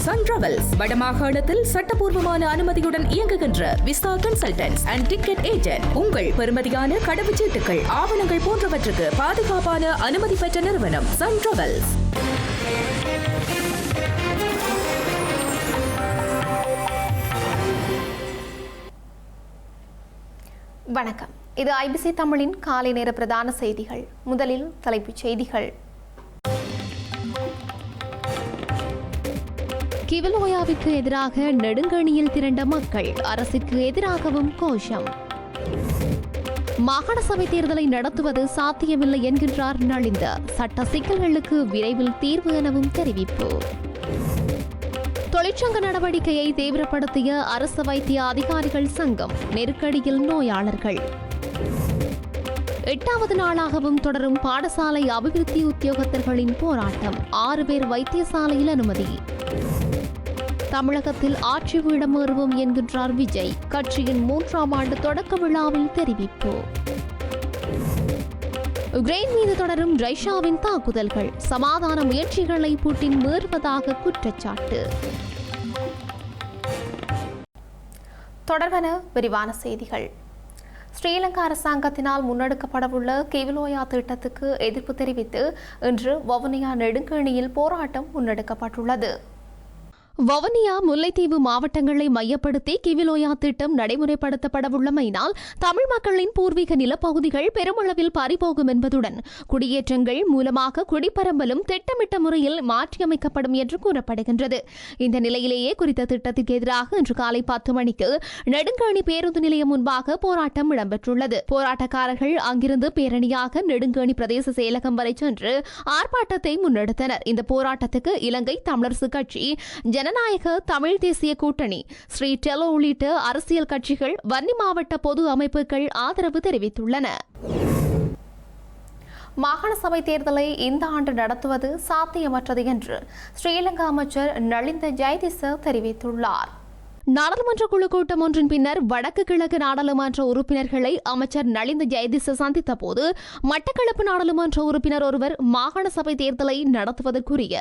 Sun travels வடமாகாணத்தில் சட்டபூர்வமான அனுமதியுடன் இயங்குகின்ற visa consultants and ticket agent. உங்கள் பெறுமதியான கடவுச்சீட்டுகள், ஆவணங்கள் போன்றவற்றுக்கு பாதுகாப்பான அனுமதி பெற்ற நிறுவனம் சன் டிராவல்ஸ். வணக்கம். இது ஐபிசி தமிழின் காலை நேர பிரதான செய்திகள். முதலில் தலைப்புச் செய்திகள். கிவலோயாவிற்கு எதிராக நெடுங்கணியில் திரண்ட மக்கள், அரசுக்கு எதிராகவும் கோஷம். மாகாண சபை தேர்தலை நடத்துவது சாத்தியமில்லை என்கின்றார் நலிந்த. சட்ட சிக்கல்களுக்கு விரைவில் தீர்வு எனவும் தெரிவிப்பு. தொழிற்சங்க நடவடிக்கையை தீவிரப்படுத்திய அரசு வைத்திய அதிகாரிகள் சங்கம், நெருக்கடியில் நோயாளர்கள். 8வது நாளாகவும் தொடரும் பாடசாலை அபிவிருத்தி உத்தியோகத்தர்களின் போராட்டம், 6 பேர் வைத்தியசாலையில் அனுமதி. தமிழகத்தில் ஆட்சி இடமேறுவோம் என்கின்றார் விஜய், கட்சியின் 3ஆம் ஆண்டு தொடக்க விழாவில் தெரிவிப்பு. உக்ரைன் மீது தொடரும் ரஷ்யாவின் தாக்குதல்கள், சமாதான முயற்சிகளை புட்டின் மீறுவதாக குற்றச்சாட்டு. தொடர்பான விரிவான செய்திகள். ஸ்ரீலங்கா அரசாங்கத்தினால் முன்னெடுக்கப்படவுள்ள கிவலோயா திட்டத்துக்கு எதிர்ப்பு தெரிவித்து இன்று வவுனியா நெடுங்கணியில் போராட்டம் முன்னெடுக்கப்பட்டுள்ளது. வவுனியா, முல்லைத்தீவு மாவட்டங்களை மையப்படுத்தி கிவிலோயா திட்டம் நடைமுறைப்படுத்தப்படவுள்ளமையினால் தமிழ் மக்களின் பூர்வீக நிலப்பகுதிகள் பெருமளவில் பறிபோகும் என்பதுடன் குடியேற்றங்கள் மூலமாக குடிப்பரம்பலும் திட்டமிட்ட முறையில் மாற்றியமைக்கப்படும் என்று கூறப்படுகின்றது. இந்த நிலையிலேயே குறித்த திட்டத்திற்கு எதிராக இன்று காலை 10 மணிக்கு நெடுங்கணி பேருந்து நிலையம் முன்பாக போராட்டம் இடம்பெற்றுள்ளது. போராட்டக்காரர்கள் அங்கிருந்து பேரணியாக நெடுங்கணி பிரதேச செயலகம் வரை சென்று ஆர்ப்பாட்டத்தை முன்னெடுத்தனர். இந்த போராட்டத்துக்கு இலங்கை தமிழரசு கட்சி, ஜனநாயக தமிழ் தேசிய கூட்டணி, ஸ்ரீ டெலோ உள்ளிட்ட அரசியல் கட்சிகள், வன்னி மாவட்ட பொது அமைப்புகள் ஆதரவு தெரிவித்துள்ளன. மாகாண சபை தேர்தலை இந்த ஆண்டு நடத்துவது சாத்தியமற்றது என்று ஸ்ரீலங்கா அமைச்சர் நலிந்த ஜெயதிச தெரிவித்துள்ளார். நாடாளுமன்ற குழு கூட்டம் ஒன்றின் பின்னர் வடக்கு கிழக்கு நாடாளுமன்ற உறுப்பினர்களை அமைச்சர் நலிந்த ஜெயதிச சந்தித்த போது மட்டக்களப்பு நாடாளுமன்ற உறுப்பினர் ஒருவர் மாகாண சபை தேர்தலை நடத்துவதற்குரிய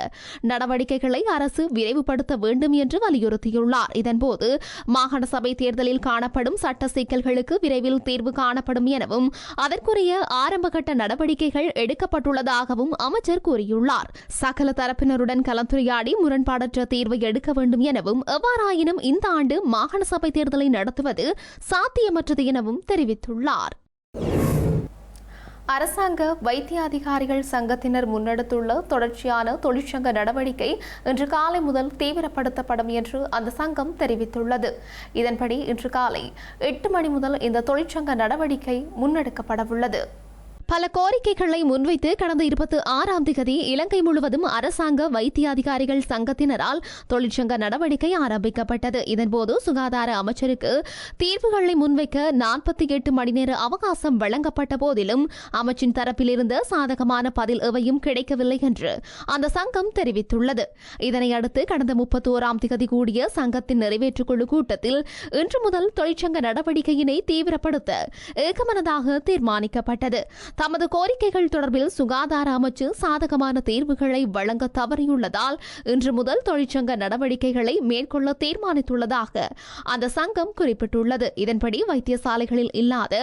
நடவடிக்கைகளை அரசு விரைவுபடுத்த வேண்டும் என்று வலியுறுத்தியுள்ளார். இதன்போது மாகாண சபை தேர்தலில் காணப்படும் சட்ட சிக்கல்களுக்கு விரைவில் தீர்வு காணப்படும் எனவும் அதற்குரிய ஆரம்பகட்ட நடவடிக்கைகள் எடுக்கப்பட்டுள்ளதாகவும் அமைச்சர் கூறியுள்ளார். சகல தரப்பினருடன் கலந்துரையாடி முரண்பாடற்ற தீர்வை எடுக்க வேண்டும் எனவும், எவ்வாறாயினும் இந்த ஆண்டு மாகாண சபை தேர்தலை நடத்துவது சாத்தியமற்றது எனவும் தெரிவித்துள்ளார். அரசாங்க வைத்திய அதிகாரிகள் சங்கத்தினர் முன்னெடுத்துள்ள தொடர்ச்சியான தொழிற்சங்க நடவடிக்கை இன்று காலை முதல் தீவிரப்படுத்தப்படும் என்று அந்த சங்கம் தெரிவித்துள்ளது. இதன்படி இன்று காலை 8 மணி முதல் இந்த தொழிற்சங்க நடவடிக்கை முன்னெடுக்கப்படவுள்ளது. பல கோரிக்கைகளை முன்வைத்து கடந்த 26ஆம் தேதி இலங்கை முழுவதும் அரசாங்க வைத்திய அதிகாரிகள் சங்கத்தினரால் தொழிற்சங்க நடவடிக்கை ஆரம்பிக்கப்பட்டது. இதன்போது சுகாதார அமைச்சருக்கு தீர்வுகளை முன்வைக்க 48 மணி நேர அவகாசம் வழங்கப்பட்ட போதிலும் அமைச்சின் தரப்பில் இருந்த சாதகமான பதில் எவையும் கிடைக்கவில்லை என்று அந்த சங்கம் தெரிவித்துள்ளது. இதனையடுத்து கடந்த 31ஆம் தேதி கூடிய சங்கத்தின் நிறைவேற்றுக்குழு கூட்டத்தில் இன்று முதல் தொழிற்சங்க நடவடிக்கையினை தீவிரப்படுத்த ஏகமனதாக தீர்மானிக்கப்பட்டது. தமது கோரிக்கைகள் தொடர்பில் சுகாதார அமைச்சு சாதகமான தீர்வுகளை வழங்க தவறியுள்ளதால் இன்று முதல் தொழிற்சங்க நடவடிக்கைகளை மேற்கொள்ள தீர்மானித்துள்ளதாக அந்த சங்கம் குறிப்பிட்டுள்ளது. இதன்படி வைத்தியசாலைகளில் இல்லாத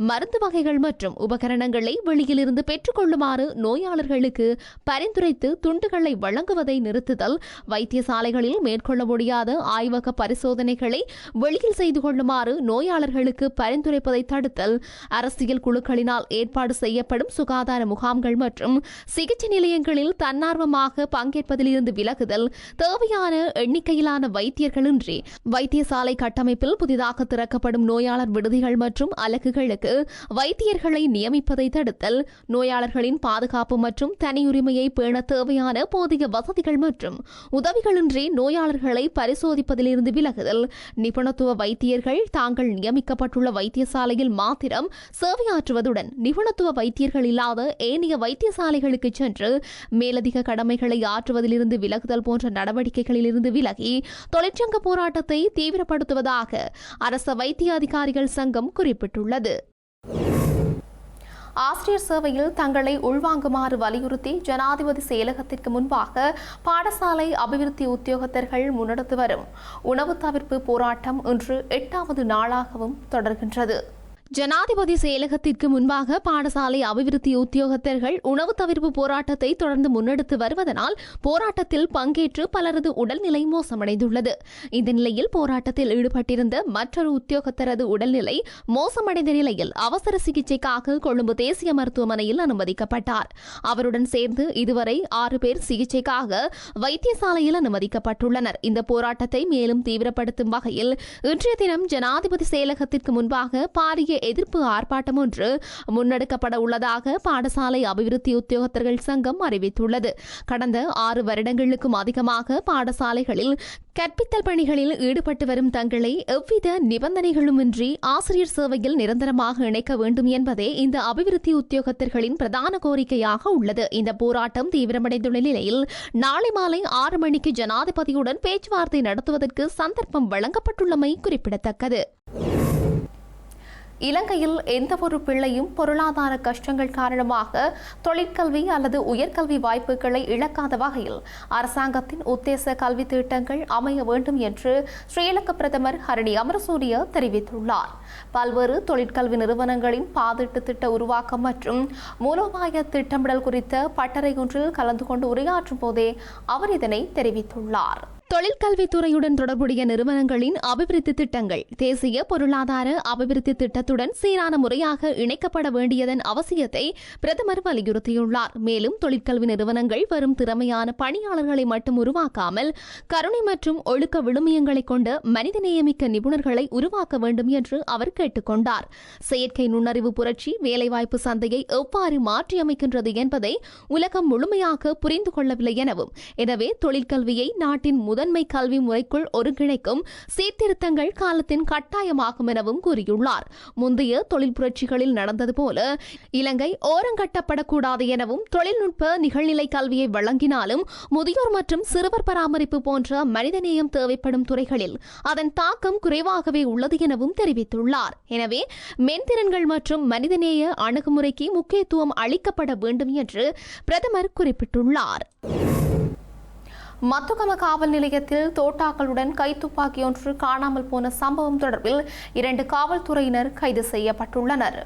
மருந்து வகைகள் மற்றும் உபகரணங்களை வெளியிலிருந்து பெற்றுக் கொள்ளுமாறு நோயாளர்களுக்கு பரிந்துரைத்து துண்டுகளை வழங்குவதை நிறுத்துதல், வைத்தியசாலைகளில் மேற்கொள்ள முடியாத ஆய்வக பரிசோதனைகளை வெளியில் செய்து கொள்ளுமாறு நோயாளர்களுக்கு பரிந்துரைப்பதை தடுத்தல், அரசியல் குழுக்களினால் ஏற்பாடு செய்யப்படும் சுகாதார முகாம்கள் மற்றும் சிகிச்சை நிலையங்களில் தன்னார்வமாக பங்கேற்பதில் இருந்து விலகுதல், தேவையான எண்ணிக்கையிலான வைத்தியர்களின்றி வைத்தியசாலை கட்டமைப்பில் புதிதாக திறக்கப்படும் நோயாளர் விடுதிகள் மற்றும் அலகுகளுக்கு வைத்தியர்களை நியமிப்பதை தடுத்தல், நோயாளர்களின் பாதுகாப்பு மற்றும் தனியுரிமையை பேண தேவையான போதிய வசதிகள் மற்றும் உதவிகளின்றி நோயாளர்களை பரிசோதிப்பதில் இருந்து விலகுதல், நிபுணத்துவ வைத்தியர்கள் தாங்கள் நியமிக்கப்பட்டுள்ள வைத்தியசாலையில் மாத்திரம் சேவையாற்றுவதுடன் நிபுணத்துவ வைத்தியர்கள் இல்லாத ஏனைய வைத்தியசாலைகளுக்கு சென்று மேலதிக கடமைகளை ஆற்றுவதிலிருந்து விலகுதல் போன்ற நடவடிக்கைகளில் இருந்து விலகி தொழிற்சங்க போராட்டத்தை தீவிரப்படுத்துவதாக அரச வைத்திய அதிகாரிகள் சங்கம் குறிப்பிட்டுள்ளது. ஆசிரியர் சேவையில் தங்களை உள்வாங்குமாறு வலியுறுத்தி ஜனாதிபதி செயலகத்திற்கு முன்பாக பாடசாலை அபிவிருத்தி உத்தியோகத்தர்கள் முன்னெடுத்து வரும் உணவு தவிர்ப்பு போராட்டம் இன்று 8வது நாளாகவும் தொடர்கின்றது. ஜனாதிபதி செயலகத்திற்கு முன்பாக பாடசாலை அபிவிருத்தி உத்தியோகத்தர்கள் உணவு தவிர்ப்பு போராட்டத்தை தொடர்ந்து முன்னெடுத்து வருவதனால் போராட்டத்தில் பங்கேற்று பலரது உடல்நிலை மோசமடைந்துள்ளது. இந்த நிலையில் போராட்டத்தில் ஈடுபட்டிருந்த மற்றொரு உத்தியோகத்தரது உடல்நிலை மோசமடைந்த நிலையில் அவசர சிகிச்சைக்காக கொழும்பு தேசிய மருத்துவமனையில் அனுமதிக்கப்பட்டார். அவருடன் சேர்ந்து இதுவரை 6 பேர் சிகிச்சைக்காக வைத்தியசாலையில் அனுமதிக்கப்பட்டுள்ளனர். இந்த போராட்டத்தை மேலும் தீவிரப்படுத்தும் வகையில் இன்றைய தினம் ஜனாதிபதி செயலகத்திற்கு முன்பாக பாரிய எதிர்ப்பு ஆர்ப்பாட்டம் ஒன்று முன்னெடுக்கப்பட உள்ளதாக பாடசாலை அபிவிருத்தி உத்தியோகத்தர்கள் சங்கம் அறிவித்துள்ளது. கடந்த 6 வருடங்களுக்கும் அதிகமாக பாடசாலைகளில் கற்பித்தல் பணிகளில் ஈடுபட்டு வரும் தங்களை எவ்வித நிபந்தனைகளுமின்றி ஆசிரியர் சேவையில் நிரந்தரமாக இணைக்க வேண்டும் என்பதே இந்த அபிவிருத்தி உத்தியோகத்தர்களின் பிரதான கோரிக்கையாக உள்ளது. இந்த போராட்டம் தீவிரமடைந்துள்ள நிலையில் நாளை மாலை 6 மணிக்கு ஜனாதிபதியுடன் பேச்சுவார்த்தை நடத்துவதற்கு சந்தர்ப்பம் வழங்கப்பட்டுள்ளமை குறிப்பிடத்தக்கது. இலங்கையில் எந்தவொரு பிள்ளையும் பொருளாதார கஷ்டங்கள் காரணமாக தொழிற்கல்வி அல்லது உயர்கல்வி வாய்ப்புகளை இழக்காத வகையில் அரசாங்கத்தின் உத்தேச கல்வி திட்டங்கள் அமைய வேண்டும் என்று ஸ்ரீலங்கா பிரதமர் ஹரணி அமரசூரிய தெரிவித்துள்ளார். பல்வேறு தொழிற்கல்வி நிறுவனங்களின் பாதிட்டு திட்ட உருவாக்கம் மற்றும் மூலோபாய திட்டமிடல் குறித்த பட்டறை ஒன்றில் கலந்து கொண்டு உரையாற்றும் போதே அவர் இதனை தெரிவித்துள்ளார். தொழிற்கல்வித்துறையுடன் தொடர்புடைய நிறுவனங்களின் அபிவிருத்தி திட்டங்கள் தேசிய பொருளாதார அபிவிருத்தி திட்டத்துடன் சீரான முறையாக இணைக்கப்பட வேண்டியதன் அவசியத்தை பிரதமர் வலியுறுத்தியுள்ளார். மேலும் தொழிற்கல்வி நிறுவனங்கள் வரும் திறமையான பணியாளர்களை மட்டும் உருவாக்காமல் கருணை மற்றும் ஒழுக்க விழுமியங்களை கொண்ட மனிதநேயமிக்க நிபுணர்களை உருவாக்க வேண்டும் என்று அவர் கேட்டுக்கொண்டார். செயற்கை நுண்ணறிவு புரட்சி வேலைவாய்ப்பு சந்தையை எவ்வாறு மாற்றியமைக்கின்றது என்பதை உலகம் முழுமையாக புரிந்து கொள்ளவில்லை எனவும், எனவே தொழிற்கல்வியை நாட்டின் முதன்மை கல்வி முறைக்குள் ஒருங்கிணைக்கும் சீர்திருத்தங்கள் காலத்தின் கட்டாயமாகும் எனவும் கூறியுள்ளார். முந்தைய தொழில் புரட்சிகளில் நடந்தது போல இலங்கை ஓரங்கட்டப்படக்கூடாது எனவும், தொழில்நுட்ப நிகழ்நிலை கல்வியை வழங்கினாலும் முதியோர் மற்றும் சிறுவர் பராமரிப்பு போன்ற மனிதநேயம் தேவைப்படும் துறைகளில் அதன் தாக்கம் குறைவாகவே உள்ளது எனவும் தெரிவித்துள்ளார். எனவே மென்திறன்கள் மற்றும் மனிதநேய அணுகுமுறைக்கு முக்கியத்துவம் அளிக்கப்பட வேண்டும் என்று பிரதமர் குறிப்பிட்டுள்ளார். மத்துகம காவல் நிலையத்தில் தோட்டாக்களுடன் கைத்துப்பாக்கி ஒன்று காணாமல் போன சம்பவம் தொடர்பில் 2 காவல்துறையினர் கைது செய்யப்பட்டுள்ளனர்.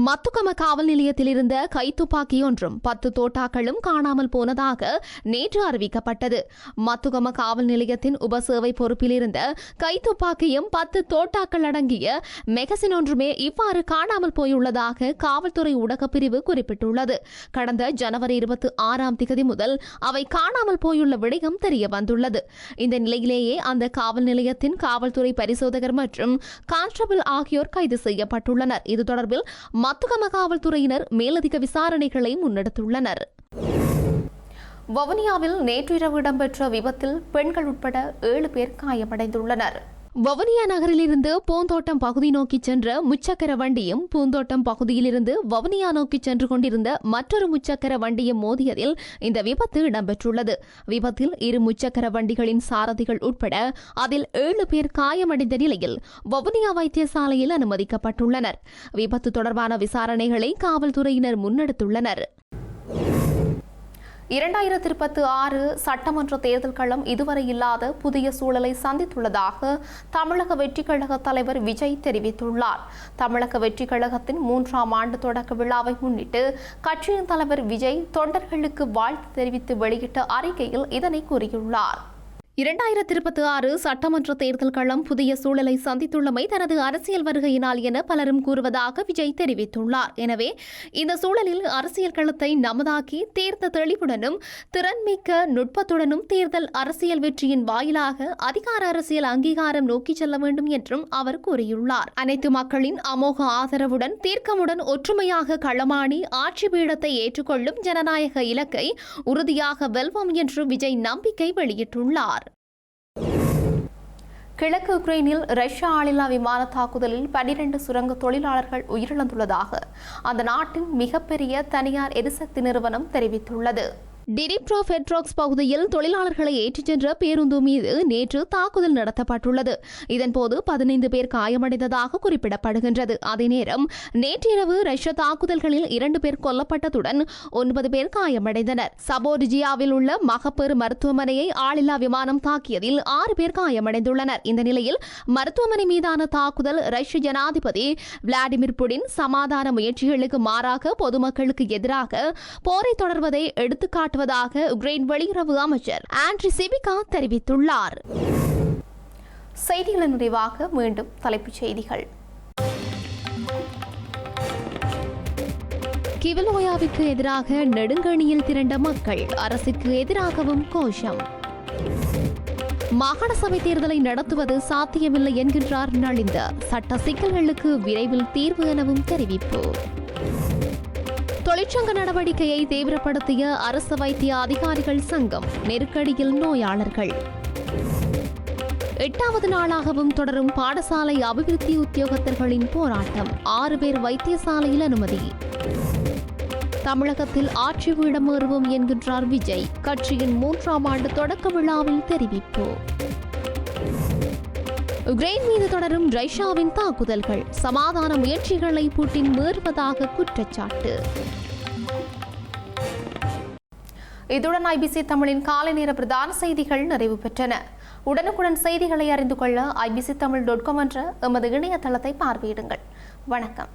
மத்துகம காவல் நிலையத்தில் இருந்த கைத்துப்பாக்கி ஒன்றும் 10 தோட்டாக்களும் காணாமல் போனதாக நேற்று அறிவிக்கப்பட்டது. மத்துகம காவல் நிலையத்தின் உபசேவை பொறுப்பில் இருந்த கைத்துப்பாக்கியும் 10 தோட்டாக்கள் அடங்கிய மெகசின் ஒன்றுமே இவ்வாறு காணாமல் போயுள்ளதாக காவல்துறை ஊடகப் பிரிவு குறிப்பிட்டுள்ளது. கடந்த ஜனவரி 26 முதல் அவை காணாமல் போயுள்ள விடயம் தெரிய வந்துள்ளது. இந்த நிலையிலேயே அந்த காவல் நிலையத்தின் காவல்துறை பரிசோதகர் மற்றும் கான்ஸ்டபிள் ஆகியோர் கைது செய்யப்பட்டுள்ளனர். இது தொடர்பில் மத்துகம காவல்துறையினர் மேலதிக விசாரணைகளை முன்னெடுத்துள்ளனர். வவுனியாவில் நேற்றிரவு இடம்பெற்ற விபத்தில் பெண்கள் உட்பட 7 பேர் காயமடைந்துள்ளனர். வவுனியா நகரிலிருந்து பூந்தோட்டம் பகுதி நோக்கி சென்ற முச்சக்கர வண்டியும் பூந்தோட்டம் பகுதியிலிருந்து வவுனியா நோக்கி சென்று கொண்டிருந்த மற்றொரு முச்சக்கர வண்டியும் மோதியதில் இந்த விபத்து இடம்பெற்றுள்ளது. விபத்தில் 2 முச்சக்கர வண்டிகளின் சாரதிகள் உட்பட அதில் 7 பேர் காயமடைந்த நிலையில் வவுனியா வைத்தியசாலையில் அனுமதிக்கப்பட்டுள்ளனர். விபத்து தொடர்பான விசாரணைகளை காவல்துறையினர் முன்னெடுத்துள்ளனர். 2026 சட்டமன்ற தேர்தல் களம் இதுவரை இல்லாத புதிய சூழலை சந்தித்துள்ளதாக தமிழக வெற்றிக் கழக தலைவர் விஜய் தெரிவித்துள்ளார். தமிழக வெற்றிக் கழகத்தின் 3ஆம் ஆண்டு தொடக்க விழாவை முன்னிட்டு கட்சியின் தலைவர் விஜய் தொண்டர்களுக்கு வாழ்த்து தெரிவித்து வெளியிட்ட அறிக்கையில் இதனை கூறியுள்ளார். 2026 சட்டமன்ற தேர்தல் களம் புதிய சூழலை சந்தித்துள்ளமை தனது அரசியல் வருகையினால் என பலரும் கூறுவதாக விஜய் தெரிவித்துள்ளார். எனவே இந்த சூழலில் அரசியல் களத்தை நமதாக்கி தேர்ந்த தெளிவுடனும் திறன்மிக்க நுட்பத்துடனும் தேர்தல் அரசியல் வெற்றியின் வாயிலாக அதிகார அரசியல் அங்கீகாரம் நோக்கி செல்ல வேண்டும் என்றும் அவர் கூறியுள்ளார். அனைத்து மக்களின் அமோக ஆதரவுடன் தீர்க்கமுடன் ஒற்றுமையாக களமாடி ஆட்சி பீடத்தை ஏற்றுக்கொள்ளும் ஜனநாயக இலக்கை உறுதியாக வெல்வோம் என்று விஜய் நம்பிக்கை வெளியிட்டுள்ளார். கிழக்கு உக்ரைனில் ரஷ்யா ஆளில்லா விமான தாக்குதலில் 12 சுரங்க தொழிலாளர்கள் உயிரிழந்துள்ளதாக அந்த நாட்டின் மிகப்பெரிய தனியார் எரிசக்தி நிறுவனம் தெரிவித்துள்ளது. டினிப்ரோ பெட்ரோக்ஸ் பகுதியில் தொழிலாளர்களை ஏற்றிச் சென்ற பேருந்து மீது நேற்று தாக்குதல் நடத்தப்பட்டுள்ளது. இதன்போது 15 பேர் காயமடைந்ததாக குறிப்பிடப்படுகின்றது. அதே நேரம் நேற்றிரவு ரஷ்ய தாக்குதல்களில் 2 பேர் கொல்லப்பட்டதுடன் 9 பேர் காயமடைந்தனர். சபோரிஜியாவில் உள்ள மகப்பேறு மருத்துவமனையை ஆளில்லா விமானம் தாக்கியதில் 6 பேர் காயமடைந்துள்ளனர். இந்த நிலையில் மருத்துவமனை மீதான தாக்குதல் ரஷ்ய ஜனாதிபதி விளாடிமிர் புடின் சமாதான முயற்சிகளுக்கு மாறாக பொதுமக்களுக்கு எதிராக போரை தொடர்வதை எடுத்துக்காட்டு உக்ரைன் வெளியுறவு அமைச்சர் ஆண்ட்ரி சிபிகா தெரிவித்துள்ளார். செய்திகளின் நிறைவாக மீண்டும் தலைப்புச் செய்திகள். கிவலோயாவிற்கு எதிராக நெடுங்கணியில் திரண்ட மக்கள், அரசுக்கு எதிராகவும் கோஷம். மாகாண சபை தேர்தலை நடத்துவது சாத்தியமில்லை என்கின்றார் நலிந்த. சட்ட சிக்கல்களுக்கு விரைவில் தீர்வு எனவும் தெரிவிப்பு. தொழிற்சங்க நடவடிக்கையை தீவிரப்படுத்திய அரசு வைத்திய அதிகாரிகள் சங்கம், நெருக்கடியில் நோயாளர்கள். 8வது நாளாகவும் தொடரும் பாடசாலை அபிவிருத்தி உத்தியோகத்தர்களின் போராட்டம், 6 பேர் வைத்தியசாலையில் அனுமதி. தமிழகத்தில் ஆட்சி இடமேறுவோம் என்கின்றார் விஜய், கட்சியின் 3ஆம் ஆண்டு தொடக்க விழாவில் தெரிவிப்பு. உக்ரைன் மீது தொடரும் ரஷ்யாவின் தாக்குதல்கள், சமாதான முயற்சிகளை புட்டின் மீறுவதாக குற்றச்சாட்டு. இதுடன் IBC தமிழின் காலை நேர பிரதான செய்திகள் நிறைவு பெற்றன. உடனுக்குடன் செய்திகளை அறிந்து கொள்ள ibctamil.com என்ற எமது இணையதளத்தை பார்வையிடுங்கள். வணக்கம்.